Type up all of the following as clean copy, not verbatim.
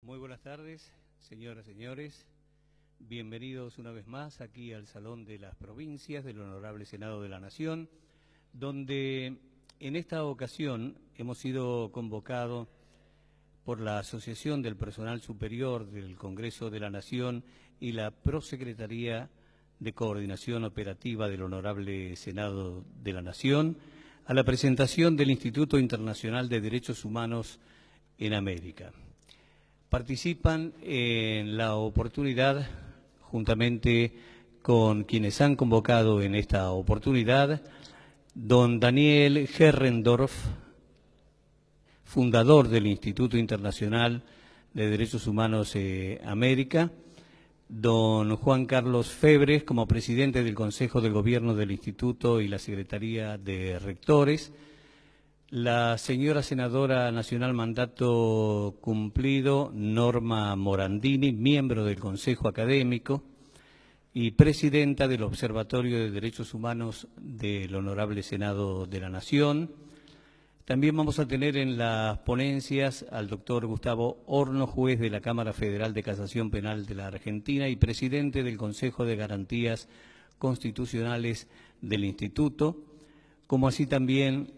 Muy buenas tardes, señoras y señores. Bienvenidos una vez más aquí al Salón de las Provincias del Honorable Senado de la Nación, donde en esta ocasión hemos sido convocados por la Asociación del Personal Superior del Congreso de la Nación y la Prosecretaría de Coordinación Operativa del Honorable Senado de la Nación a la presentación del Instituto Internacional de Derechos Humanos en América. Participan en la oportunidad, juntamente con quienes han convocado en esta oportunidad, don Daniel Herrendorf, fundador del Instituto Internacional de Derechos Humanos América, don Juan Carlos Febres, como presidente del Consejo de Gobierno del Instituto y la Secretaría de Rectores, la señora senadora nacional mandato cumplido, Norma Morandini, miembro del Consejo Académico y presidenta del Observatorio de Derechos Humanos del Honorable Senado de la Nación. También vamos a tener en las ponencias al doctor Gustavo Horno, juez de la Cámara Federal de Casación Penal de la Argentina y presidente del Consejo de Garantías Constitucionales del Instituto, como así también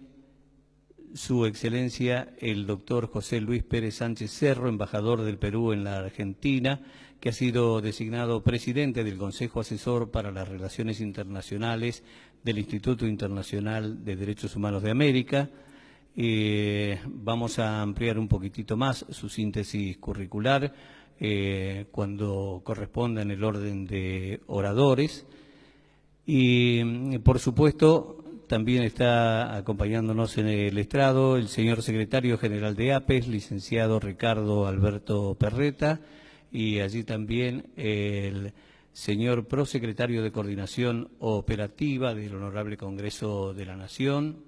Su Excelencia el doctor José Luis Pérez Sánchez Cerro, embajador del Perú en la Argentina, que ha sido designado presidente del Consejo Asesor para las Relaciones Internacionales del Instituto Internacional de Derechos Humanos de América. Vamos a ampliar un poquitito más su síntesis curricular cuando corresponda en el orden de oradores. Y, por supuesto, también está acompañándonos en el estrado el señor secretario general de APES, licenciado Ricardo Alberto Perreta, y allí también el señor prosecretario de Coordinación Operativa del Honorable Congreso de la Nación,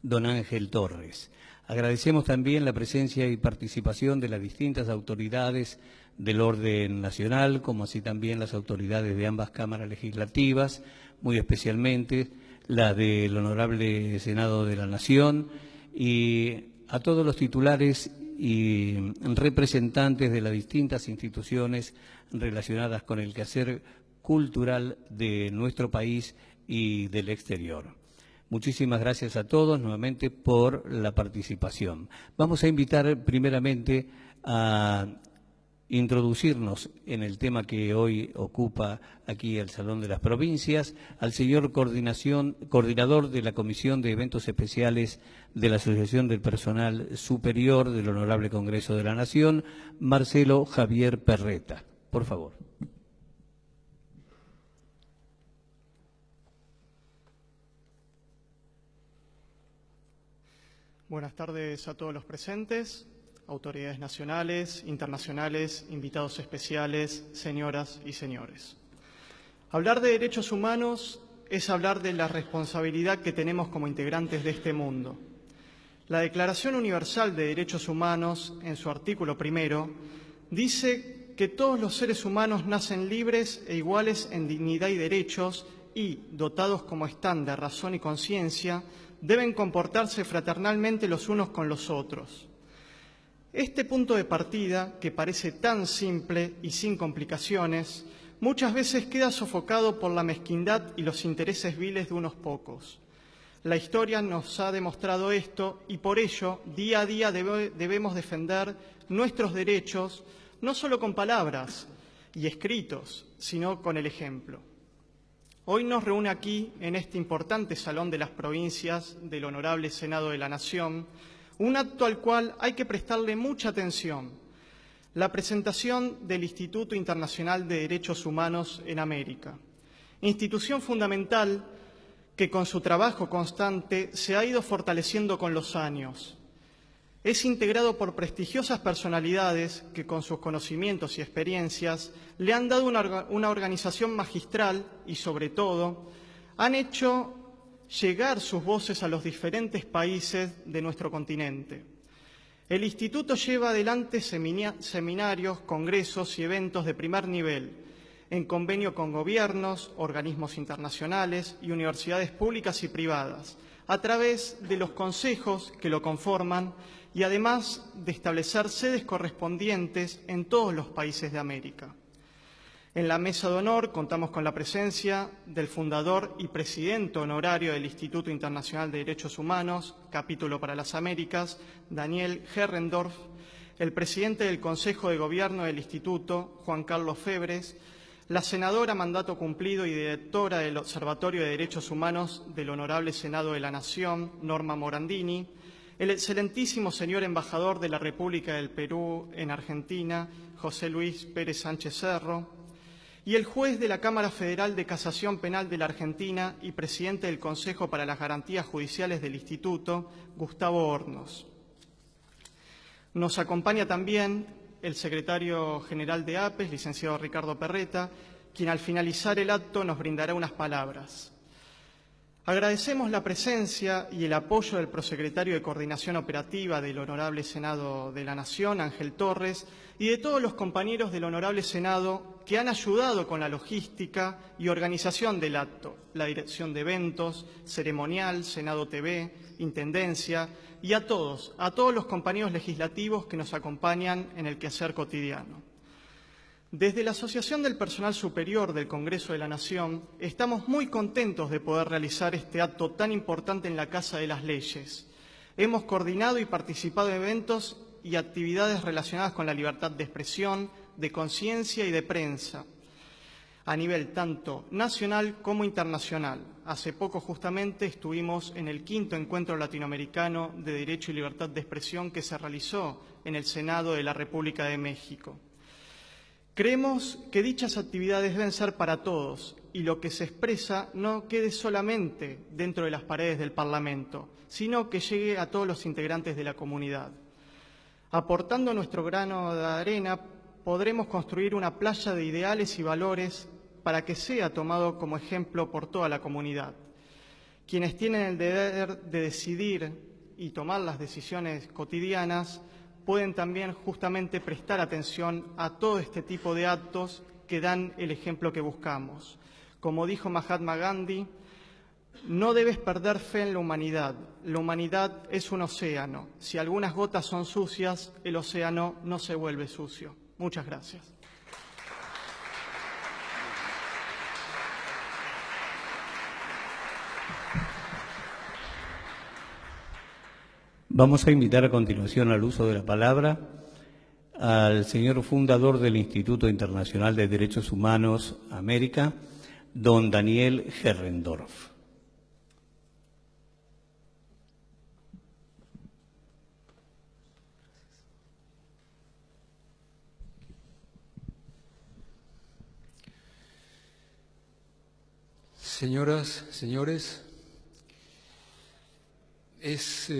don Ángel Torres. Agradecemos también la presencia y participación de las distintas autoridades del orden nacional, como así también las autoridades de ambas cámaras legislativas, muy especialmente la del Honorable Senado de la Nación, y a todos los titulares y representantes de las distintas instituciones relacionadas con el quehacer cultural de nuestro país y del exterior. Muchísimas gracias a todos nuevamente por la participación. Vamos a invitar primeramente a introducirnos en el tema que hoy ocupa aquí el Salón de las Provincias al señor coordinador de la Comisión de Eventos Especiales de la Asociación del Personal Superior del Honorable Congreso de la Nación, Marcelo Javier Perreta. Por favor. Buenas tardes a todos los presentes, autoridades nacionales, internacionales, invitados especiales, señoras y señores. Hablar de derechos humanos es hablar de la responsabilidad que tenemos como integrantes de este mundo. La Declaración Universal de Derechos Humanos, en su artículo 1, dice que todos los seres humanos nacen libres e iguales en dignidad y derechos y, dotados como están de razón y conciencia, deben comportarse fraternalmente los unos con los otros. Este punto de partida, que parece tan simple y sin complicaciones, muchas veces queda sofocado por la mezquindad y los intereses viles de unos pocos. La historia nos ha demostrado esto y por ello, día a día debemos defender nuestros derechos, no solo con palabras y escritos, sino con el ejemplo. Hoy nos reúne aquí, en este importante Salón de las Provincias del Honorable Senado de la Nación, un acto al cual hay que prestarle mucha atención: la presentación del Instituto Internacional de Derechos Humanos en América, institución fundamental que con su trabajo constante se ha ido fortaleciendo con los años. Es integrado por prestigiosas personalidades que con sus conocimientos y experiencias le han dado una organización magistral y, sobre todo, han hecho llegar sus voces a los diferentes países de nuestro continente. El Instituto lleva adelante seminarios, congresos y eventos de primer nivel, en convenio con gobiernos, organismos internacionales y universidades públicas y privadas, a través de los consejos que lo conforman y además de establecer sedes correspondientes en todos los países de América. En la mesa de honor contamos con la presencia del fundador y presidente honorario del Instituto Internacional de Derechos Humanos, Capítulo para las Américas, Daniel Herrendorf, el presidente del Consejo de Gobierno del Instituto, Juan Carlos Febres, la senadora mandato cumplido y directora del Observatorio de Derechos Humanos del Honorable Senado de la Nación, Norma Morandini, el excelentísimo señor embajador de la República del Perú en Argentina, José Luis Pérez Sánchez Cerro, y el juez de la Cámara Federal de Casación Penal de la Argentina y presidente del Consejo para las Garantías Judiciales del Instituto, Gustavo Hornos. Nos acompaña también el secretario general de APES, licenciado Ricardo Perreta, quien al finalizar el acto nos brindará unas palabras. Agradecemos la presencia y el apoyo del prosecretario de Coordinación Operativa del Honorable Senado de la Nación, Ángel Torres, y de todos los compañeros del Honorable Senado que han ayudado con la logística y organización del acto, la dirección de eventos, ceremonial, Senado TV, Intendencia, y a todos los compañeros legislativos que nos acompañan en el quehacer cotidiano. Desde la Asociación del Personal Superior del Congreso de la Nación estamos muy contentos de poder realizar este acto tan importante en la Casa de las Leyes. Hemos coordinado y participado en eventos y actividades relacionadas con la libertad de expresión, de conciencia y de prensa, a nivel tanto nacional como internacional. Hace poco justamente estuvimos en el 5º Encuentro Latinoamericano de Derecho y Libertad de Expresión que se realizó en el Senado de la República de México. Creemos que dichas actividades deben ser para todos y lo que se expresa no quede solamente dentro de las paredes del Parlamento, sino que llegue a todos los integrantes de la comunidad. Aportando nuestro grano de arena, podremos construir una playa de ideales y valores para que sea tomado como ejemplo por toda la comunidad. Quienes tienen el deber de decidir y tomar las decisiones cotidianas pueden también justamente prestar atención a todo este tipo de actos que dan el ejemplo que buscamos. Como dijo Mahatma Gandhi, no debes perder fe en la humanidad. La humanidad es un océano. Si algunas gotas son sucias, el océano no se vuelve sucio. Muchas gracias. Vamos a invitar a continuación al uso de la palabra al señor fundador del Instituto Internacional de Derechos Humanos América, don Daniel Herrendorf. Señoras, señores, es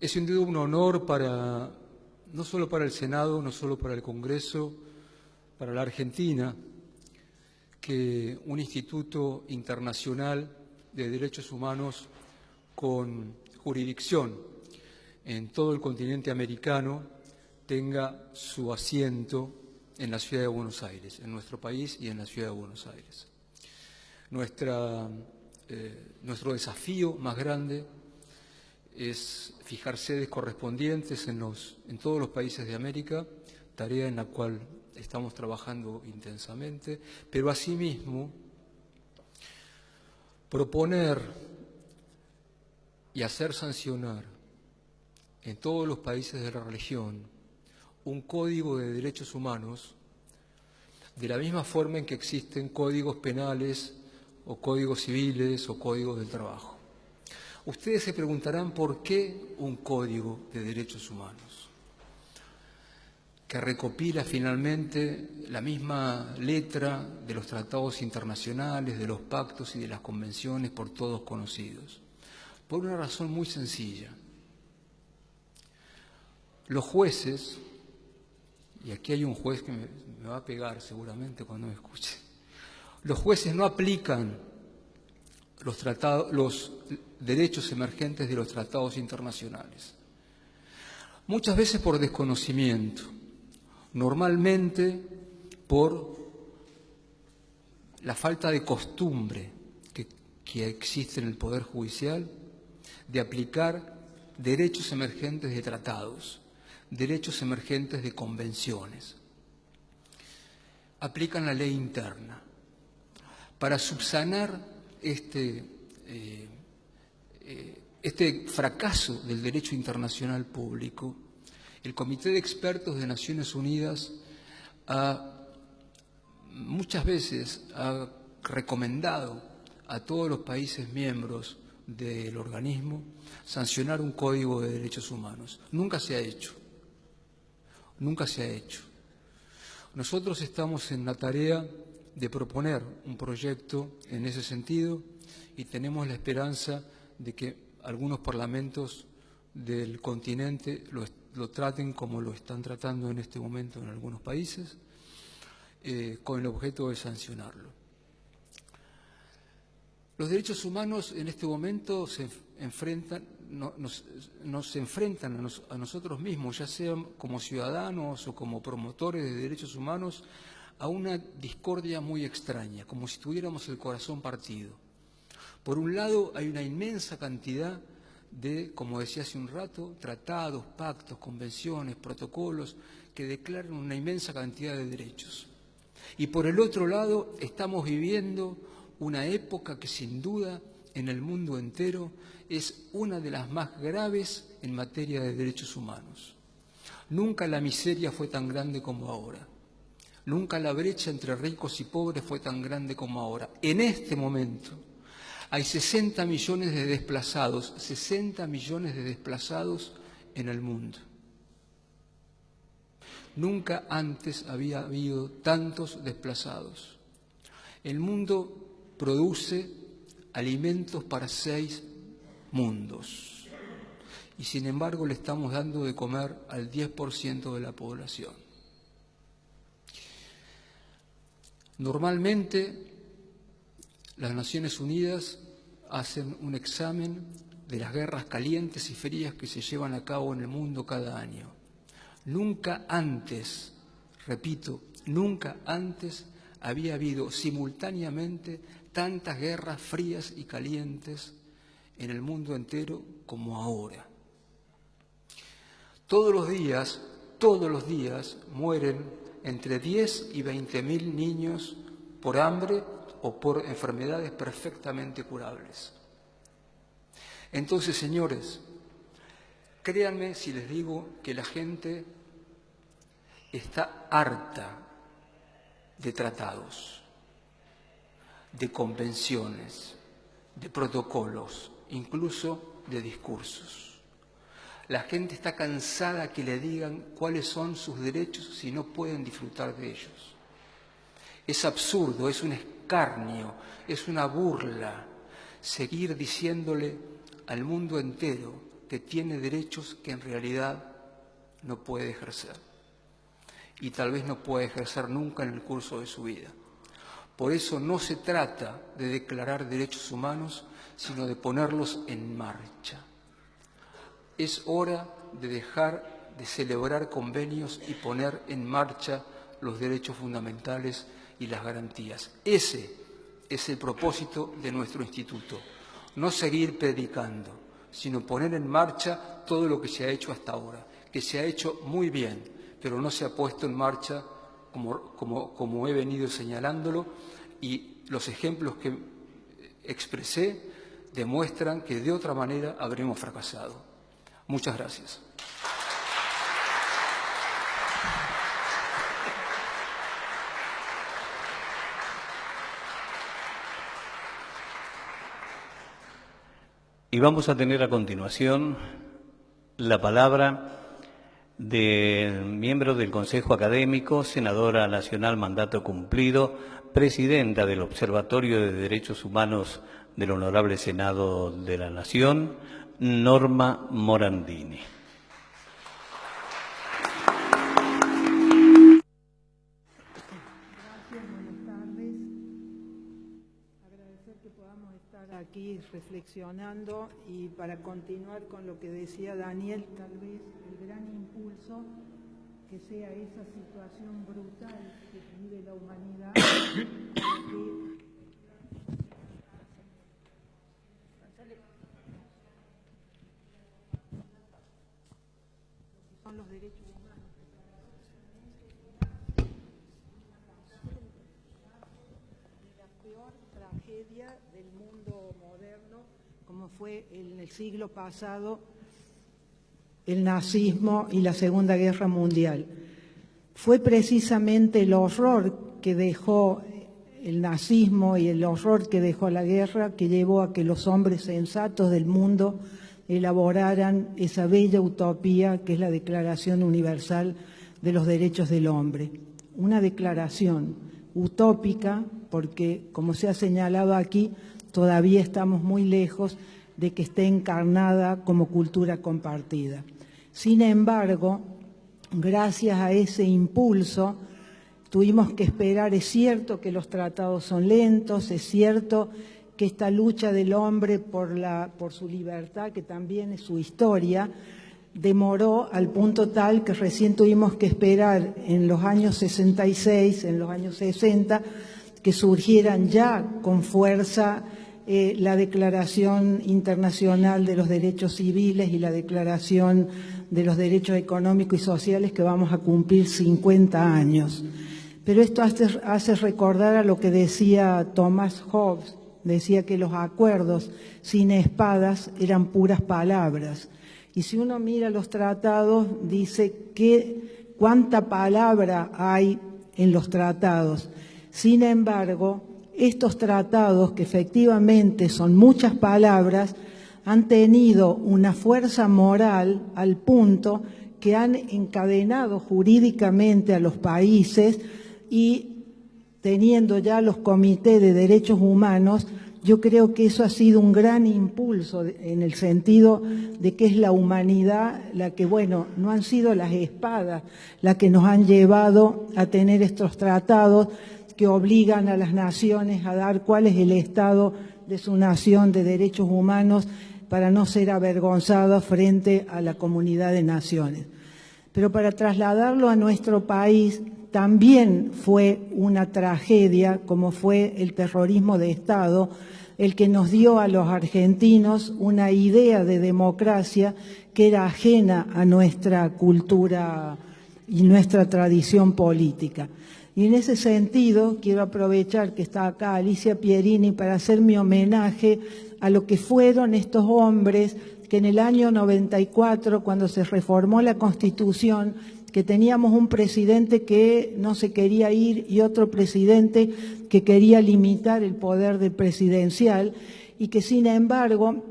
sin duda un honor no solo para el Senado, no solo para el Congreso, para la Argentina, que un instituto internacional de derechos humanos con jurisdicción en todo el continente americano tenga su asiento en la ciudad de Buenos Aires, en nuestro país y en la ciudad de Buenos Aires. Nuestro desafío más grande es fijar sedes correspondientes en todos los países de América, tarea en la cual estamos trabajando intensamente, pero asimismo proponer y hacer sancionar en todos los países de la región un código de derechos humanos de la misma forma en que existen códigos penales o códigos civiles o códigos del trabajo. Ustedes se preguntarán por qué un código de derechos humanos que recopila finalmente la misma letra de los tratados internacionales, de los pactos y de las convenciones por todos conocidos. Por una razón muy sencilla. Los jueces, y aquí hay un juez que me va a pegar seguramente cuando me escuche, los jueces no aplican los derechos emergentes de los tratados internacionales. Muchas veces por desconocimiento, normalmente por la falta de costumbre que existe en el Poder Judicial de aplicar derechos emergentes de tratados, derechos emergentes de convenciones. Aplican la ley interna. Para subsanar este fracaso del derecho internacional público, el Comité de Expertos de Naciones Unidas muchas veces ha recomendado a todos los países miembros del organismo sancionar un código de derechos humanos. Nunca se ha hecho. Nunca se ha hecho. Nosotros estamos en la tarea de proponer un proyecto en ese sentido y tenemos la esperanza de que algunos parlamentos del continente lo traten como lo están tratando en este momento en algunos países, con el objeto de sancionarlo. Los derechos humanos en este momento nos enfrentan a nosotros mismos, ya sean como ciudadanos o como promotores de derechos humanos, a una discordia muy extraña, como si tuviéramos el corazón partido. Por un lado, hay una inmensa cantidad de, como decía hace un rato, tratados, pactos, convenciones, protocolos, que declaran una inmensa cantidad de derechos. Y por el otro lado, estamos viviendo una época que sin duda en el mundo entero es una de las más graves en materia de derechos humanos. Nunca la miseria fue tan grande como ahora. Nunca la brecha entre ricos y pobres fue tan grande como ahora. En este momento hay 60 millones de desplazados, 60 millones de desplazados en el mundo. Nunca antes había habido tantos desplazados. El mundo produce alimentos para 6 mundos y sin embargo le estamos dando de comer al 10% de la población. Normalmente las Naciones Unidas hacen un examen de las guerras calientes y frías que se llevan a cabo en el mundo cada año. Nunca antes, repito, nunca antes había habido simultáneamente tantas guerras frías y calientes en el mundo entero como ahora. Todos los días mueren entre 10 y 20.000 niños por hambre o por enfermedades perfectamente curables. Entonces, señores, créanme si les digo que la gente está harta de tratados, de convenciones, de protocolos, incluso de discursos. La gente está cansada que le digan cuáles son sus derechos si no pueden disfrutar de ellos. Es absurdo, es un escarnio, es una burla seguir diciéndole al mundo entero que tiene derechos que en realidad no puede ejercer. Y tal vez no puede ejercer nunca en el curso de su vida. Por eso no se trata de declarar derechos humanos, sino de ponerlos en marcha. Es hora de dejar de celebrar convenios y poner en marcha los derechos fundamentales y las garantías. Ese es el propósito de nuestro instituto. No seguir predicando, sino poner en marcha todo lo que se ha hecho hasta ahora, que se ha hecho muy bien, pero no se ha puesto en marcha como he venido señalándolo, y los ejemplos que expresé demuestran que de otra manera habremos fracasado. Muchas gracias. Y vamos a tener a continuación la palabra del miembro del Consejo Académico, senadora nacional mandato cumplido, presidenta del Observatorio de Derechos Humanos del Honorable Senado de la Nación, Norma Morandini. Aquí reflexionando y para continuar con lo que decía Daniel, tal vez el gran impulso que sea esa situación brutal que vive la humanidad tragedia del mundo moderno, como fue en el siglo pasado el nazismo y la Segunda Guerra Mundial. Fue precisamente el horror que dejó el nazismo y el horror que dejó la guerra que llevó a que los hombres sensatos del mundo elaboraran esa bella utopía que es la Declaración Universal de los Derechos del Hombre. Una declaración utópica porque, como se ha señalado aquí, todavía estamos muy lejos de que esté encarnada como cultura compartida. Sin embargo, gracias a ese impulso, tuvimos que esperar. Es cierto que los tratados son lentos, es cierto que esta lucha del hombre por su libertad, que también es su historia, demoró al punto tal que recién tuvimos que esperar en los años 66, en los años 60, que surgieran ya con fuerza la Declaración Internacional de los Derechos Civiles y la Declaración de los Derechos Económicos y Sociales, que vamos a cumplir 50 años. Pero esto hace recordar a lo que decía Thomas Hobbes, decía que los acuerdos sin espadas eran puras palabras. Y si uno mira los tratados, dice que cuánta palabra hay en los tratados. Sin embargo, estos tratados, que efectivamente son muchas palabras, han tenido una fuerza moral al punto que han encadenado jurídicamente a los países, y teniendo ya los comités de derechos humanos, yo creo que eso ha sido un gran impulso en el sentido de que es la humanidad la que, bueno, no han sido las espadas las que nos han llevado a tener estos tratados que obligan a las naciones a dar cuál es el estado de su nación de derechos humanos para no ser avergonzados frente a la comunidad de naciones. Pero para trasladarlo a nuestro país, también fue una tragedia, como fue el terrorismo de Estado, el que nos dio a los argentinos una idea de democracia que era ajena a nuestra cultura y nuestra tradición política. Y en ese sentido quiero aprovechar que está acá Alicia Pierini para hacer mi homenaje a lo que fueron estos hombres que en el año 94, cuando se reformó la Constitución, que teníamos un presidente que no se quería ir y otro presidente que quería limitar el poder del presidencial, y que sin embargo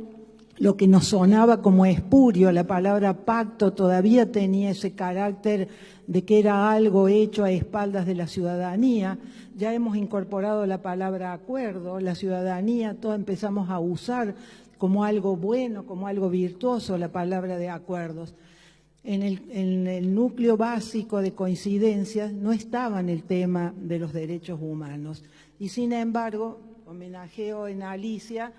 lo que nos sonaba como espurio, la palabra pacto, todavía tenía ese carácter de que era algo hecho a espaldas de la ciudadanía. Ya hemos incorporado la palabra acuerdo, la ciudadanía, todos empezamos a usar como algo bueno, como algo virtuoso la palabra de acuerdos. En el núcleo básico de coincidencias no estaba en el tema de los derechos humanos. Y sin embargo, homenajeo en Alicia,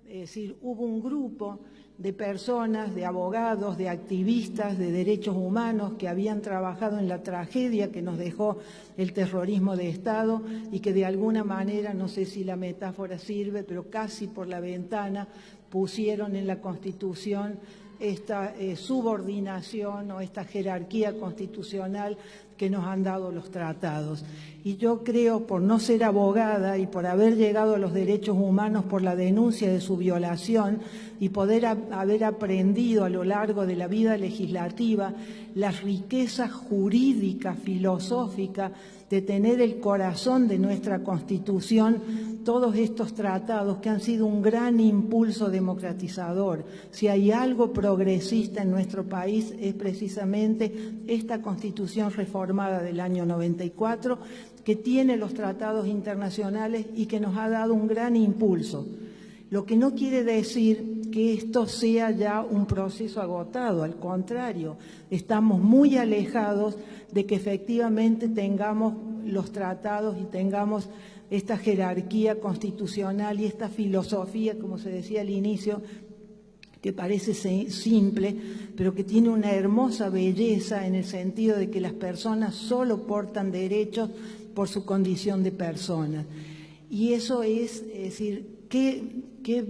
es decir, hubo un grupo de personas, de abogados, de activistas de derechos humanos que habían trabajado en la tragedia que nos dejó el terrorismo de Estado y que de alguna manera, no sé si la metáfora sirve, pero casi por la ventana pusieron en la Constitución esta subordinación o esta jerarquía constitucional que nos han dado los tratados. Y yo creo, por no ser abogada y por haber llegado a los derechos humanos por la denuncia de su violación y poder haber aprendido a lo largo de la vida legislativa la riqueza jurídica, filosófica, de tener el corazón de nuestra Constitución, todos estos tratados que han sido un gran impulso democratizador. Si hay algo progresista en nuestro país es precisamente esta Constitución reformada del año 94, que tiene los tratados internacionales y que nos ha dado un gran impulso. Lo que no quiere decir que esto sea ya un proceso agotado, al contrario, estamos muy alejados de que efectivamente tengamos los tratados y tengamos esta jerarquía constitucional y esta filosofía, como se decía al inicio, que parece simple, pero que tiene una hermosa belleza en el sentido de que las personas solo portan derechos por su condición de personas. Y eso es decir, qué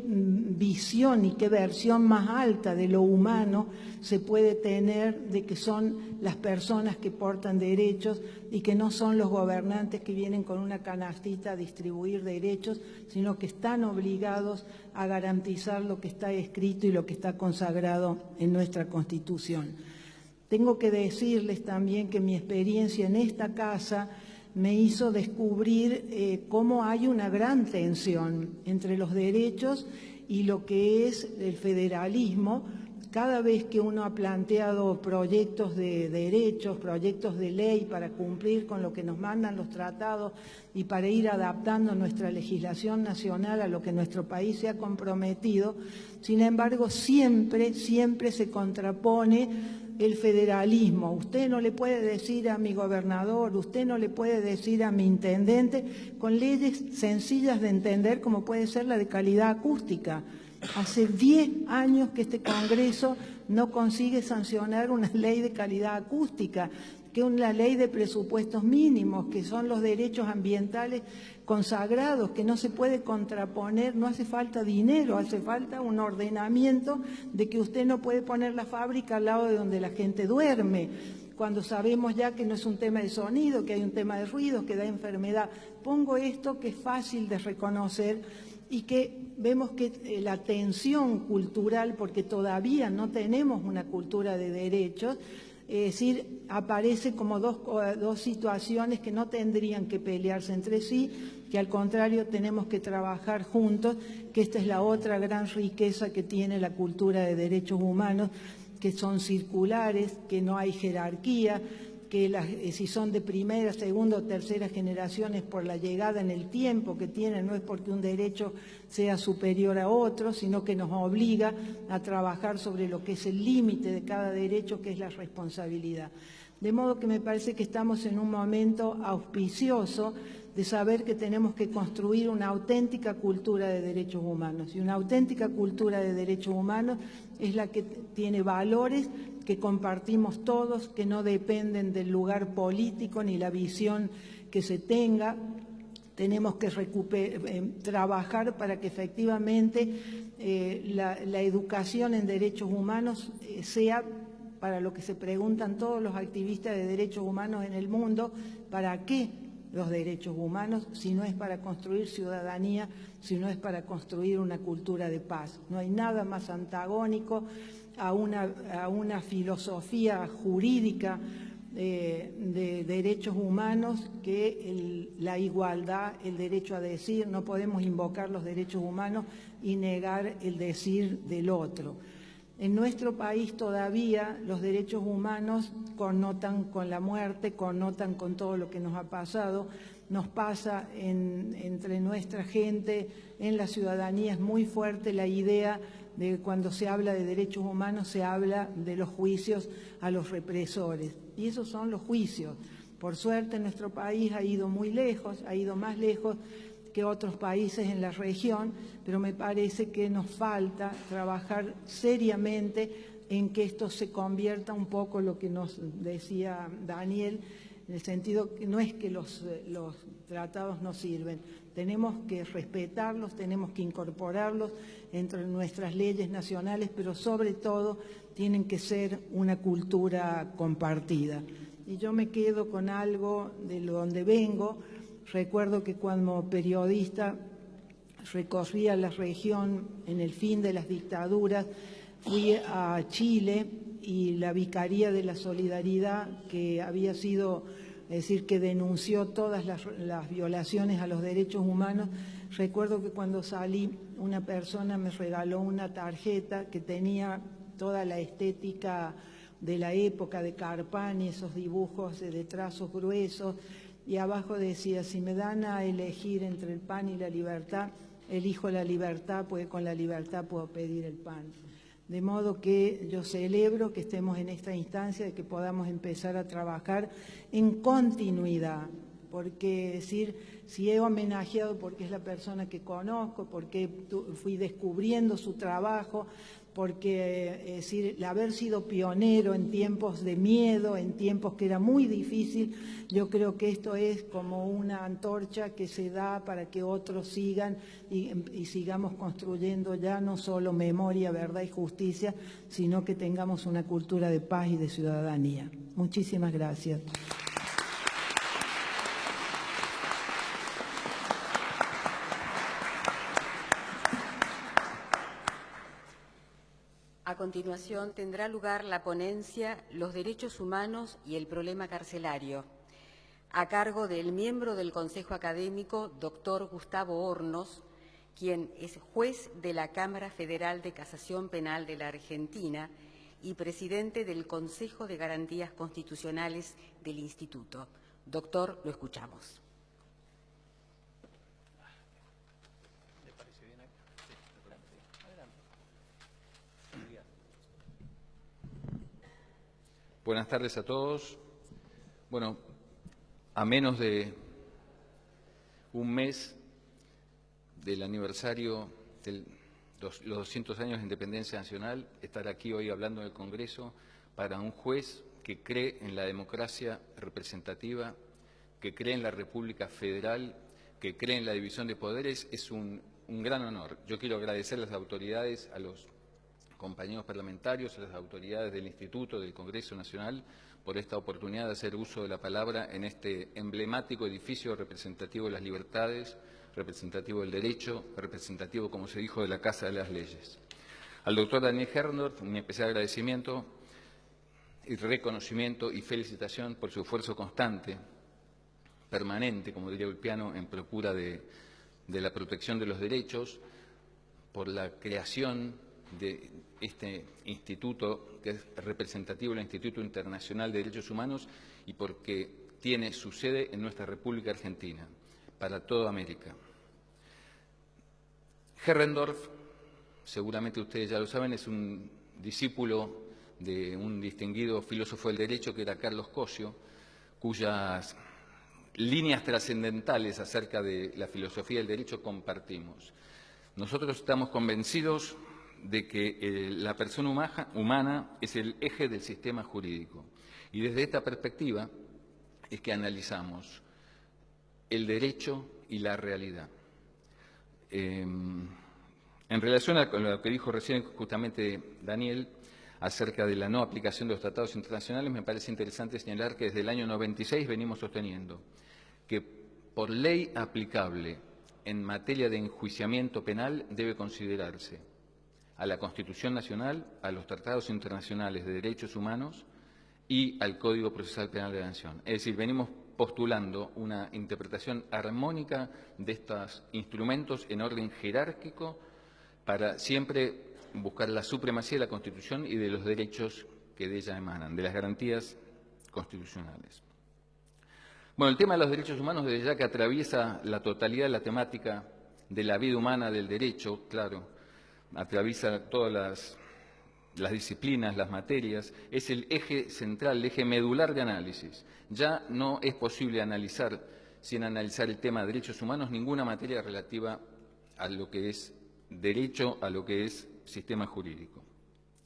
visión y qué versión más alta de lo humano se puede tener de que son las personas que portan derechos y que no son los gobernantes que vienen con una canastita a distribuir derechos, sino que están obligados a garantizar lo que está escrito y lo que está consagrado en nuestra Constitución. Tengo que decirles también que mi experiencia en esta casa me hizo descubrir cómo hay una gran tensión entre los derechos y lo que es el federalismo. Cada vez que uno ha planteado proyectos de derechos, proyectos de ley para cumplir con lo que nos mandan los tratados y para ir adaptando nuestra legislación nacional a lo que nuestro país se ha comprometido, sin embargo, siempre se contrapone el federalismo. Usted no le puede decir a mi gobernador, usted no le puede decir a mi intendente, con leyes sencillas de entender como puede ser la de calidad acústica. Hace 10 años que este Congreso no consigue sancionar una ley de calidad acústica, que es una ley de presupuestos mínimos, que son los derechos ambientales consagrados, que no se puede contraponer, no hace falta dinero, hace falta un ordenamiento de que usted no puede poner la fábrica al lado de donde la gente duerme, cuando sabemos ya que no es un tema de sonido, que hay un tema de ruido, que da enfermedad. Pongo esto que es fácil de reconocer y que vemos que la tensión cultural, porque todavía no tenemos una cultura de derechos, es decir, aparece como dos situaciones que no tendrían que pelearse entre sí, que al contrario tenemos que trabajar juntos, que esta es la otra gran riqueza que tiene la cultura de derechos humanos, que son circulares, que no hay jerarquía, que si son de primera, segunda o tercera generación es por la llegada en el tiempo que tienen, no es porque un derecho sea superior a otro, sino que nos obliga a trabajar sobre lo que es el límite de cada derecho, que es la responsabilidad. De modo que me parece que estamos en un momento auspicioso de saber que tenemos que construir una auténtica cultura de derechos humanos. Y una auténtica cultura de derechos humanos es la que tiene valores que compartimos todos, que no dependen del lugar político ni la visión que se tenga. Tenemos que trabajar para que efectivamente la educación en derechos humanos sea para lo que se preguntan todos los activistas de derechos humanos en el mundo: ¿para qué los derechos humanos? Si no es para construir ciudadanía, si no es para construir una cultura de paz. No hay nada más antagónico a una filosofía jurídica de derechos humanos que la igualdad, el derecho a decir. No podemos invocar los derechos humanos y negar el decir del otro. En nuestro país todavía los derechos humanos connotan con la muerte, connotan con todo lo que nos ha pasado. Nos pasa entre nuestra gente, en la ciudadanía, es muy fuerte la idea de que cuando se habla de derechos humanos se habla de los juicios a los represores. Y esos son los juicios. Por suerte nuestro país ha ido muy lejos, ha ido más lejos que otros países en la región, pero me parece que nos falta trabajar seriamente en que esto se convierta un poco en lo que nos decía Daniel, en el sentido que no es que los tratados no sirven, tenemos que respetarlos, tenemos que incorporarlos entre nuestras leyes nacionales, pero sobre todo tienen que ser una cultura compartida. Y yo me quedo con algo de donde vengo. Recuerdo que cuando periodista recorría la región en el fin de las dictaduras, fui a Chile y la Vicaría de la Solidaridad, que había sido, es decir, que denunció todas las violaciones a los derechos humanos. Recuerdo que cuando salí, una persona me regaló una tarjeta que tenía toda la estética de la época de Carpani, esos dibujos de trazos gruesos, y abajo decía: si me dan a elegir entre el pan y la libertad, elijo la libertad, porque con la libertad puedo pedir el pan. De modo que yo celebro que estemos en esta instancia de que podamos empezar a trabajar en continuidad, porque decir, si he homenajeado porque es la persona que conozco, porque fui descubriendo su trabajo, porque es decir, el haber sido pionero en tiempos de miedo, en tiempos que era muy difícil, yo creo que esto es como una antorcha que se da para que otros sigan y sigamos construyendo ya no solo memoria, verdad y justicia, sino que tengamos una cultura de paz y de ciudadanía. Muchísimas gracias. A continuación tendrá lugar la ponencia Los derechos humanos y el problema carcelario, a cargo del miembro del Consejo Académico, doctor Gustavo Hornos, quien es juez de la Cámara Federal de Casación Penal de la Argentina y presidente del Consejo de Garantías Constitucionales del Instituto. Doctor, lo escuchamos. Buenas tardes a todos. Bueno, a menos de un mes del aniversario de los 200 años de independencia nacional, estar aquí hoy hablando en el Congreso para un juez que cree en la democracia representativa, que cree en la República Federal, que cree en la división de poderes, es un gran honor. Yo quiero agradecer a las autoridades, a los compañeros parlamentarios, a las autoridades del Instituto, del Congreso Nacional, por esta oportunidad de hacer uso de la palabra en este emblemático edificio representativo de las libertades, representativo del derecho, representativo, como se dijo, de la Casa de las Leyes. Al doctor Daniel Herndorf, un especial agradecimiento y reconocimiento y felicitación por su esfuerzo constante, permanente, como diría Ulpiano, en procura de la protección de los derechos, por la creación de este instituto que es representativo del Instituto Internacional de Derechos Humanos y porque tiene su sede en nuestra República Argentina, para toda América. Herrendorf, seguramente ustedes ya lo saben, es un discípulo de un distinguido filósofo del derecho que era Carlos Cosio, cuyas líneas trascendentales acerca de la filosofía del derecho compartimos. Nosotros estamos convencidos de que la persona humana es el eje del sistema jurídico. Y desde esta perspectiva es que analizamos el derecho y la realidad. En relación a lo que dijo recién justamente Daniel acerca de la no aplicación de los tratados internacionales, me parece interesante señalar que desde el año 96 venimos sosteniendo que por ley aplicable en materia de enjuiciamiento penal debe considerarse a la Constitución Nacional, a los tratados internacionales de derechos humanos y al Código Procesal Penal de la Nación. Es decir, venimos postulando una interpretación armónica de estos instrumentos en orden jerárquico para siempre buscar la supremacía de la Constitución y de los derechos que de ella emanan, de las garantías constitucionales. Bueno, el tema de los derechos humanos, desde ya que atraviesa la totalidad de la temática de la vida humana, del derecho, claro, atraviesa todas las disciplinas, las materias, es el eje central, el eje medular de análisis. Ya no es posible analizar, sin analizar el tema de derechos humanos, ninguna materia relativa a lo que es derecho, a lo que es sistema jurídico.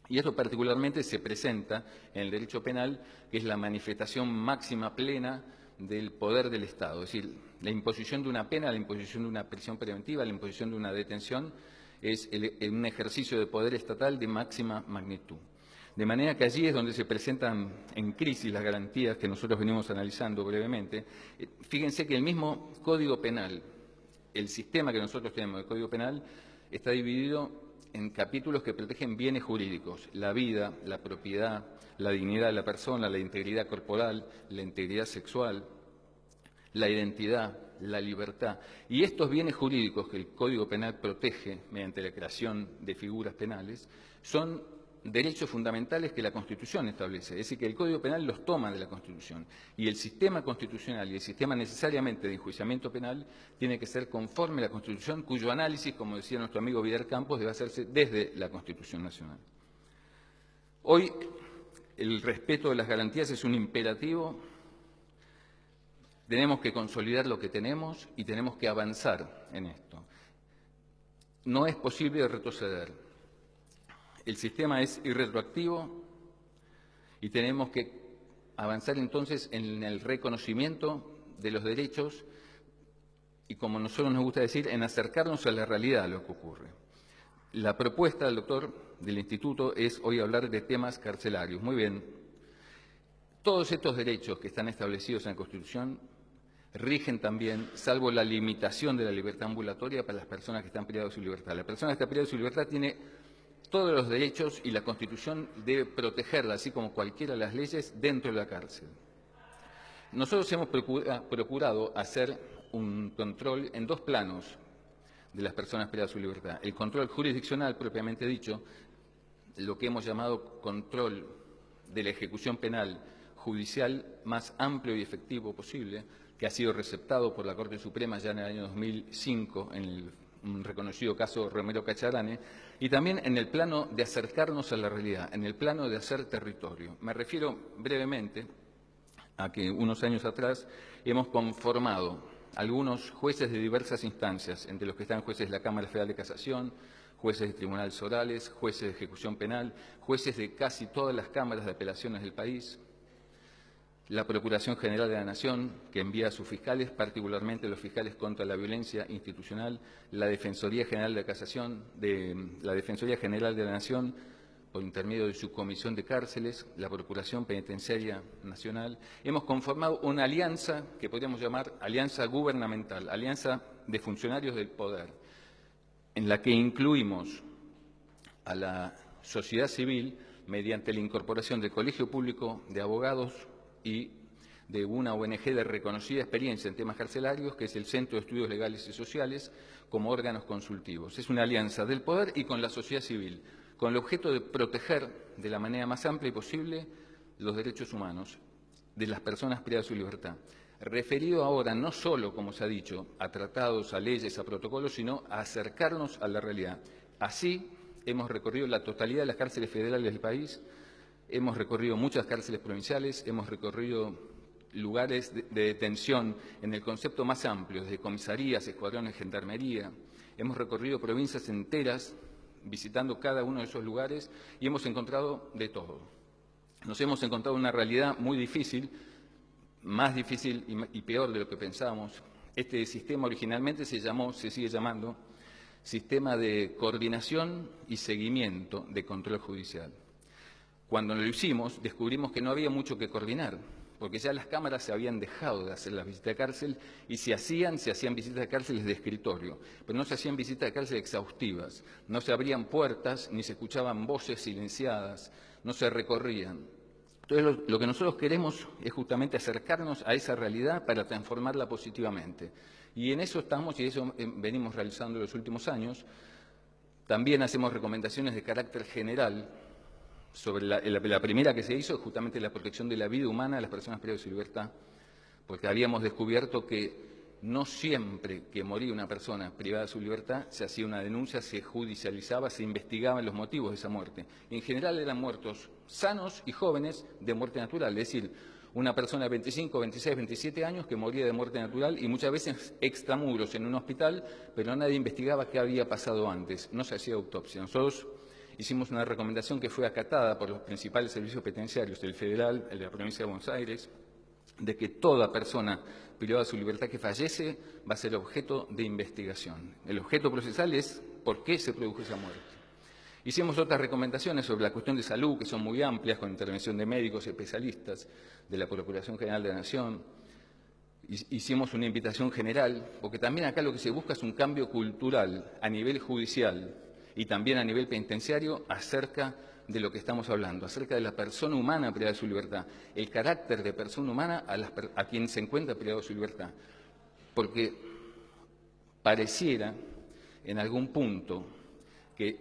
Y esto particularmente se presenta en el derecho penal, que es la manifestación máxima plena del poder del Estado. Es decir, la imposición de una pena, la imposición de una prisión preventiva, la imposición de una detención, es un ejercicio de poder estatal de máxima magnitud. De manera que allí es donde se presentan en crisis las garantías que nosotros venimos analizando brevemente. Fíjense que el mismo Código Penal, el sistema que nosotros tenemos, el Código Penal, está dividido en capítulos que protegen bienes jurídicos, la vida, la propiedad, la dignidad de la persona, la integridad corporal, la integridad sexual, la identidad, la libertad. Y estos bienes jurídicos que el Código Penal protege mediante la creación de figuras penales son derechos fundamentales que la Constitución establece. Es decir, que el Código Penal los toma de la Constitución. Y el sistema constitucional y el sistema necesariamente de enjuiciamiento penal tiene que ser conforme a la Constitución, cuyo análisis, como decía nuestro amigo Vidal Campos, debe hacerse desde la Constitución Nacional. Hoy el respeto de las garantías es un imperativo Tenemos que consolidar lo que tenemos y tenemos que avanzar en esto. No es posible retroceder. El sistema es irretroactivo y tenemos que avanzar entonces en el reconocimiento de los derechos y, como a nosotros nos gusta decir, en acercarnos a la realidad de lo que ocurre. La propuesta del doctor del Instituto es hoy hablar de temas carcelarios. Muy bien. Todos estos derechos que están establecidos en la Constitución rigen también, salvo la limitación de la libertad ambulatoria, para las personas que están privadas de su libertad. La persona que está privada de su libertad tiene todos los derechos y la Constitución debe protegerla, así como cualquiera de las leyes, dentro de la cárcel. Nosotros hemos procurado hacer un control en dos planos de las personas privadas de su libertad. El control jurisdiccional, propiamente dicho, lo que hemos llamado control de la ejecución penal judicial más amplio y efectivo posible, que ha sido receptado por la Corte Suprema ya en el año 2005, en un reconocido caso Romero Cacharane, y también en el plano de acercarnos a la realidad, en el plano de hacer territorio. Me refiero brevemente a que unos años atrás hemos conformado algunos jueces de diversas instancias, entre los que están jueces de la Cámara Federal de Casación, jueces de tribunales orales, jueces de ejecución penal, jueces de casi todas las cámaras de apelaciones del país, la Procuración General de la Nación, que envía a sus fiscales, particularmente los fiscales contra la violencia institucional, la Defensoría General de Casación, la Defensoría General de la Nación, por intermedio de su Comisión de Cárceles, la Procuración Penitenciaria Nacional. Hemos conformado una alianza que podríamos llamar alianza gubernamental, alianza de funcionarios del poder, en la que incluimos a la sociedad civil mediante la incorporación del Colegio Público de Abogados y de una ONG de reconocida experiencia en temas carcelarios, que es el Centro de Estudios Legales y Sociales, como órganos consultivos. Es una alianza del poder y con la sociedad civil, con el objeto de proteger de la manera más amplia posible los derechos humanos de las personas privadas de su libertad. Referido ahora no solo, como se ha dicho, a tratados, a leyes, a protocolos, sino a acercarnos a la realidad. Así hemos recorrido la totalidad de las cárceles federales del país, hemos recorrido muchas cárceles provinciales, hemos recorrido lugares de detención en el concepto más amplio, desde comisarías, escuadrones, gendarmería. Hemos recorrido provincias enteras visitando cada uno de esos lugares y hemos encontrado de todo. Nos hemos encontrado una realidad muy difícil, más difícil y peor de lo que pensábamos. Este sistema originalmente se sigue llamando Sistema de Coordinación y Seguimiento de Control Judicial. Cuando lo hicimos, descubrimos que no había mucho que coordinar, porque ya las cámaras se habían dejado de hacer las visitas de cárcel y se hacían visitas de cárceles de escritorio, pero no se hacían visitas de cárcel exhaustivas, no se abrían puertas ni se escuchaban voces silenciadas, no se recorrían. Entonces lo que nosotros queremos es justamente acercarnos a esa realidad para transformarla positivamente. Y en eso estamos y eso venimos realizando en los últimos años. También hacemos recomendaciones de carácter general. Sobre la primera que se hizo es justamente la protección de la vida humana de las personas privadas de su libertad, porque habíamos descubierto que no siempre que moría una persona privada de su libertad se hacía una denuncia, se judicializaba, se investigaban los motivos de esa muerte. En general eran muertos sanos y jóvenes de muerte natural, es decir, una persona de 25, 26, 27 años que moría de muerte natural y muchas veces extramuros en un hospital, pero nadie investigaba qué había pasado antes, no se hacía autopsia. Nosotros hicimos una recomendación que fue acatada por los principales servicios penitenciarios, el federal, el de la provincia de Buenos Aires, de que toda persona privada de su libertad que fallece va a ser objeto de investigación. El objeto procesal es por qué se produjo esa muerte. Hicimos otras recomendaciones sobre la cuestión de salud, que son muy amplias, con intervención de médicos y especialistas, de la Procuración General de la Nación. Hicimos una invitación general, porque también acá lo que se busca es un cambio cultural a nivel judicial y también a nivel penitenciario acerca de lo que estamos hablando, acerca de la persona humana privada de su libertad, el carácter de persona humana a quien se encuentra privado de su libertad. Porque pareciera en algún punto que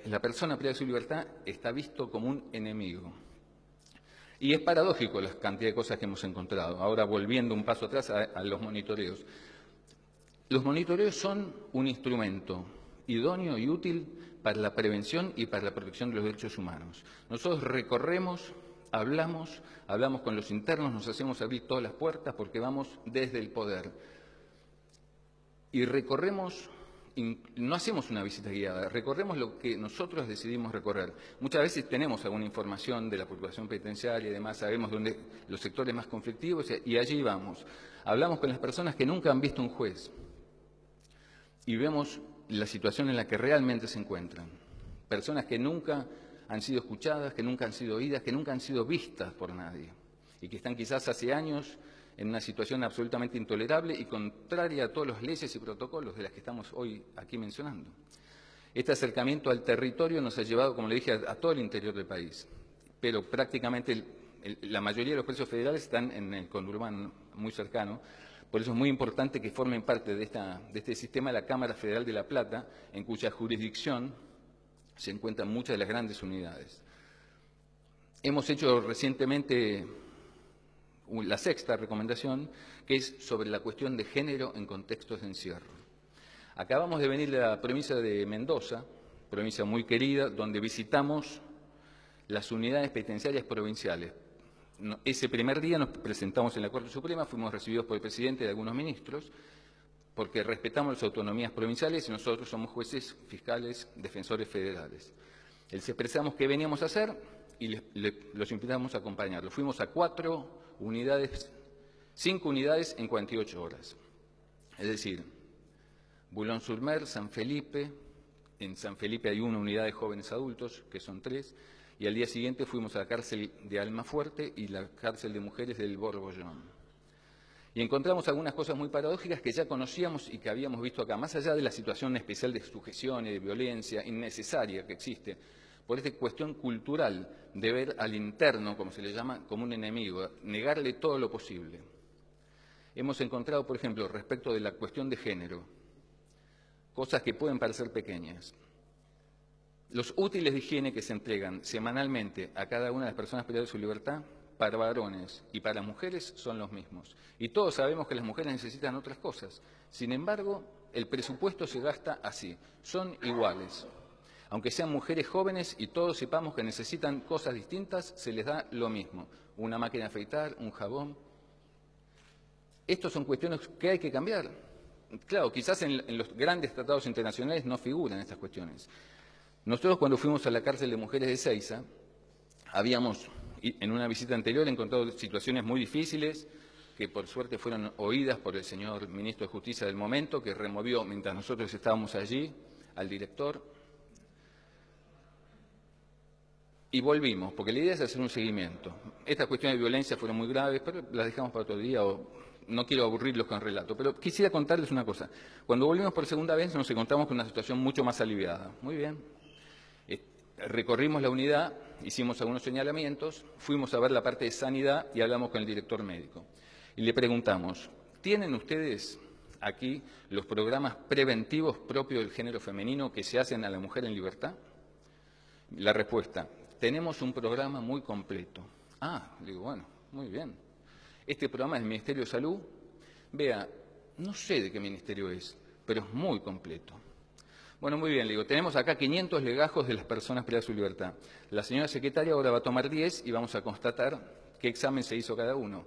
la persona privada de su libertad está visto como un enemigo. Y es paradójico la cantidad de cosas que hemos encontrado. Ahora, volviendo un paso atrás a los monitoreos. Los monitoreos son un instrumento idóneo y útil para la prevención y para la protección de los derechos humanos. Nosotros recorremos hablamos con los internos, nos hacemos abrir todas las puertas porque vamos desde el poder. Y recorremos, no hacemos una visita guiada, recorremos lo que nosotros decidimos recorrer. Muchas veces tenemos alguna información de la Procuración Penitenciaria y demás, sabemos dónde los sectores más conflictivos y allí vamos. Hablamos con las personas que nunca han visto un juez y vemos la situación en la que realmente se encuentran. Personas que nunca han sido escuchadas, que nunca han sido oídas, que nunca han sido vistas por nadie y que están quizás hace años en una situación absolutamente intolerable y contraria a todas las leyes y protocolos de las que estamos hoy aquí mencionando. Este acercamiento al territorio nos ha llevado, como le dije, a todo el interior del país, pero prácticamente la mayoría de los presos federales están en el conurbano muy cercano. Por eso es muy importante que formen parte de este sistema la Cámara Federal de La Plata, en cuya jurisdicción se encuentran muchas de las grandes unidades. Hemos hecho recientemente la sexta recomendación, que es sobre la cuestión de género en contextos de encierro. Acabamos de venir de la provincia de Mendoza, provincia muy querida, donde visitamos las unidades penitenciarias provinciales. Ese primer día nos presentamos en la Corte Suprema, fuimos recibidos por el presidente y algunos ministros, porque respetamos las autonomías provinciales y nosotros somos jueces, fiscales, defensores federales. Les expresamos qué veníamos a hacer y los invitamos a acompañarlos. Fuimos a 5 unidades en 48 horas. Es decir, Boulogne-sur-Mer, San Felipe, en San Felipe hay una unidad de jóvenes adultos, que son 3, y al día siguiente fuimos a la cárcel de Almafuerte y la cárcel de mujeres del Borbollón. Y encontramos algunas cosas muy paradójicas que ya conocíamos y que habíamos visto acá, más allá de la situación especial de sujeción y de violencia innecesaria que existe, por esta cuestión cultural de ver al interno, como se le llama, como un enemigo, negarle todo lo posible. Hemos encontrado, por ejemplo, respecto de la cuestión de género, cosas que pueden parecer pequeñas. Los útiles de higiene que se entregan semanalmente a cada una de las personas privadas de su libertad, para varones y para mujeres son los mismos. Y todos sabemos que las mujeres necesitan otras cosas. Sin embargo, el presupuesto se gasta así, son iguales. Aunque sean mujeres jóvenes y todos sepamos que necesitan cosas distintas, se les da lo mismo. Una máquina de afeitar, un jabón. Estas son cuestiones que hay que cambiar. Claro, quizás en los grandes tratados internacionales no figuran estas cuestiones. Nosotros cuando fuimos a la cárcel de mujeres de Ezeiza, habíamos, en una visita anterior, encontrado situaciones muy difíciles, que por suerte fueron oídas por el señor ministro de Justicia del momento, que removió, mientras nosotros estábamos allí, al director. Y volvimos, porque la idea es hacer un seguimiento. Estas cuestiones de violencia fueron muy graves, pero las dejamos para otro día, o no quiero aburrirlos con relato. Pero quisiera contarles una cosa. Cuando volvimos por segunda vez nos encontramos con una situación mucho más aliviada. Muy bien. Recorrimos la unidad, hicimos algunos señalamientos, fuimos a ver la parte de sanidad y hablamos con el director médico. Y le preguntamos, ¿tienen ustedes aquí los programas preventivos propios del género femenino que se hacen a la mujer en libertad? La respuesta, tenemos un programa muy completo. Ah, le digo, bueno, muy bien. Este programa es del Ministerio de Salud. Vea, no sé de qué ministerio es, pero es muy completo. Bueno, muy bien, le digo, tenemos acá 500 legajos de las personas privadas de su libertad. La señora secretaria ahora va a tomar 10 y vamos a constatar qué examen se hizo cada uno.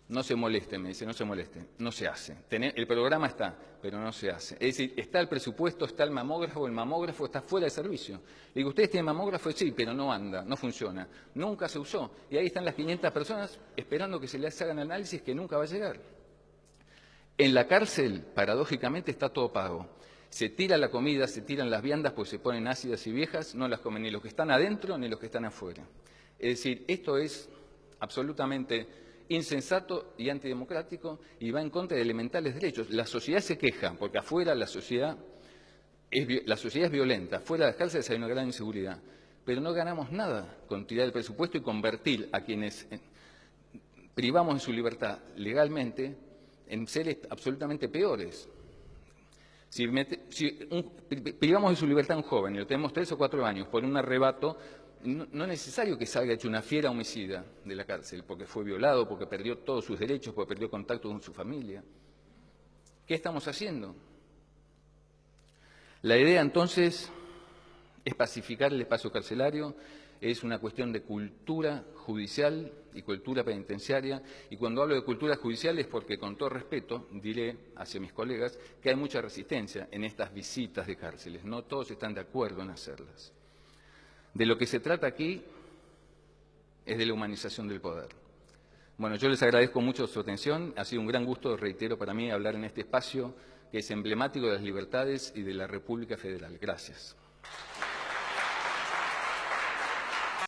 No se moleste, me dice, no se moleste, no se hace. El programa está, pero no se hace. Es decir, está el presupuesto, está el mamógrafo está fuera de servicio. Le digo, ¿ustedes tienen mamógrafo? Sí, pero no anda, no funciona. Nunca se usó. Y ahí están las 500 personas esperando que se les hagan análisis que nunca va a llegar. En la cárcel, paradójicamente, está todo pago. Se tira la comida, se tiran las viandas, pues se ponen ácidas y viejas, no las comen ni los que están adentro ni los que están afuera. Es decir, esto es absolutamente insensato y antidemocrático y va en contra de elementales derechos. La sociedad se queja, porque afuera la sociedad es violenta, afuera de las cárceles hay una gran inseguridad, pero no ganamos nada con tirar el presupuesto y convertir a quienes privamos de su legalmente en seres absolutamente peores. Si privamos de su libertad a un joven y lo tenemos 3 o 4 años por un arrebato, no es necesario que salga hecho una fiera homicida de la cárcel, porque fue violado, porque perdió todos sus derechos, porque perdió contacto con su familia. ¿Qué estamos haciendo? La idea entonces es pacificar el espacio carcelario, es una cuestión de cultura judicial y cultura penitenciaria, y cuando hablo de cultura judicial es porque, con todo respeto, diré hacia mis colegas que hay mucha resistencia en estas visitas de cárceles, no todos están de acuerdo en hacerlas. De lo que se trata aquí es de la humanización del poder. Bueno, yo les agradezco mucho su atención, ha sido un gran gusto, reitero, para mí hablar en este espacio que es emblemático de las libertades y de la República Federal. Gracias.